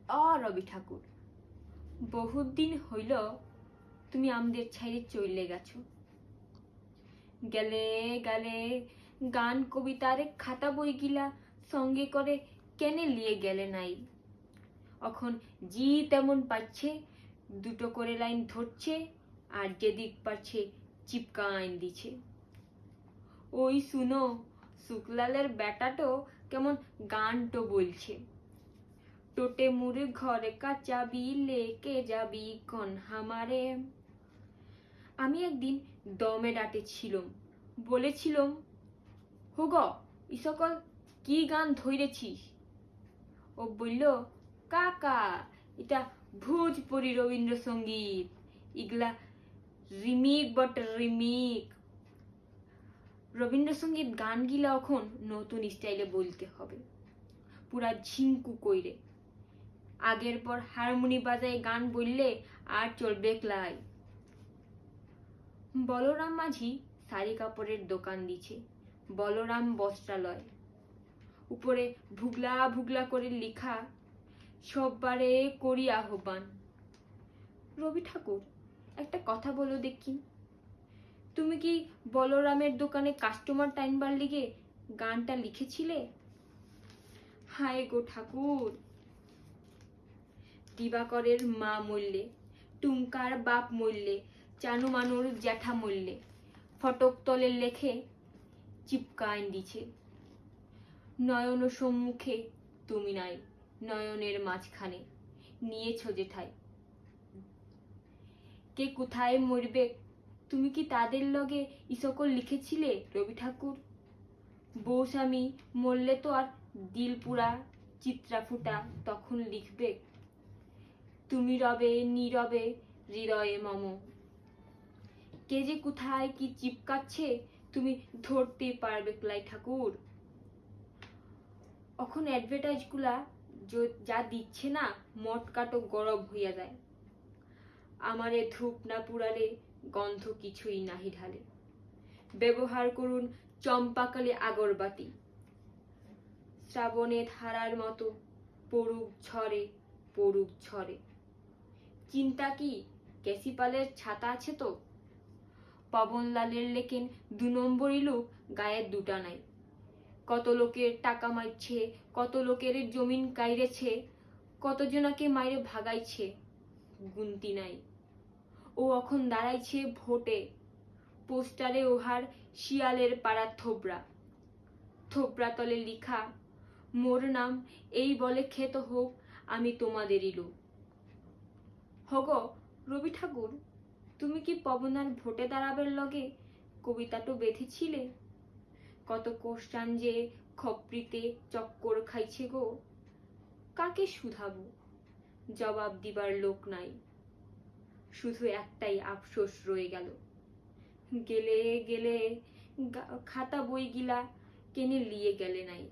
রবি ঠাকুর, বহুত দিন হইল তুমি আমাদের ছাইরে চলে গেছো। গেলে গেলে গান কবিতার খাতা বইগিলা সঙ্গে করে কেনে লিয়ে গেলে নাই? এখন জি তেমন পাচ্ছে দুটো করে লাইন ধরছে আর যেদিক পারছে চিপকাইন দিছে। ওই শুনো, শুকলালের বেটাটো কেমন গানটো বলছে, টোটে মুড়ে ঘরে কা চাবি লেকে যাবি কন হামারে। আমি একদিন দমে ডাটেছিলাম, বলেছিলাম, হুগ ই সকল কি গান ধরেছিস? ও বলল, কাকা এটা ভোজপুরি রবীন্দ্রসঙ্গীত, ইগলা রিমিক বট রিমিক। রবীন্দ্রসঙ্গীত গানগিলা এখন নতুন স্টাইলে বলতে হবে, পুরা ঝিঙ্কু কইরে। আগের পর হারমোনি বাজায় গান বললে আর চলবে ক্লাই। বলরাম মাঝি শাড়ি কাপড়ের দোকান দিছে, বলরাম বস্ত্রালয়। উপরে ভুগলা ভুগলা করে লেখা, সববারে করি আহ্বান। রবি ঠাকুর, একটা কথা বলো দেখি, তুমি কি বলরামের দোকানে কাস্টমার টাইনবার লিগে গানটা লিখেছিলে? হায় গো ঠাকুর। দিবাকরের মা মরলে, টুমকার বাপ মরলে, চানু মানুর জ্যাঠা মরলে, ফটক তলে লেখে চিপকাইন দিছে। নয়ন সম্মুখে তুমি নাই, নয়নের মাঝখানে নিয়েছ যেঠাই। কে কোথায় মরবে তুমি কি তাদের লগে ইসকল লিখেছিলে রবি ঠাকুর? বউ স্বামী মরলে তো আর দিলপুরা চিত্রা ফুটা তখন লিখবে, তুমি রবে নীরবে হৃদয়ে মম। কে যে কোথায় কি চিপকাচ্ছে তুমি ধরতে পারবে ক্লাই ঠাকুর? এখন অ্যাডভার্টাইজ গুলা যা দিচ্ছে না, মট কাটো গরব হইয়া যায়। আমারে ধূপ না পুরালে গন্ধ কিছুই নাহি ঢালে। ব্যবহার করুন চম্পাকালী আগরবাতি, শ্রাবণে ধারার মতো পড়ুক ঝরে পড়ুক ঝরে। চিন্তা কি ক্যাসিপালের ছাতা আছে তো? পবনলালের লেকেন 2 নম্বরই লোক গায়ের দুটা নাই। কত লোকের টাকা মারছে, কত লোকের জমিন কাইরেছে, কতজনাকে মাইরে ভাগাইছে, গুনতি নাই। ও এখন দাঁড়াইছে ভোটে, পোস্টারে ওহার শিয়ালের পাড়া থোবরা, থোবরা তলে লিখা, মোর নাম এই বলে খেত হোক আমি তোমাদেরই লোক। হগ রবি ঠাকুর, তুমি কি পবনার ভোটে দাঁড়াবার লগে কবিতাটো বেঁধেছিলে? কত কোশ্চান যে খপ্রিতে চক্কর খাইছে গো, কাকে শুধাবো? জবাব দিবার লোক নাই। শুধু একটাই আফসোস রয়ে গেল, গেলে গেলে খাতা বইগিলা কেনে লিয়ে গেলে নাই।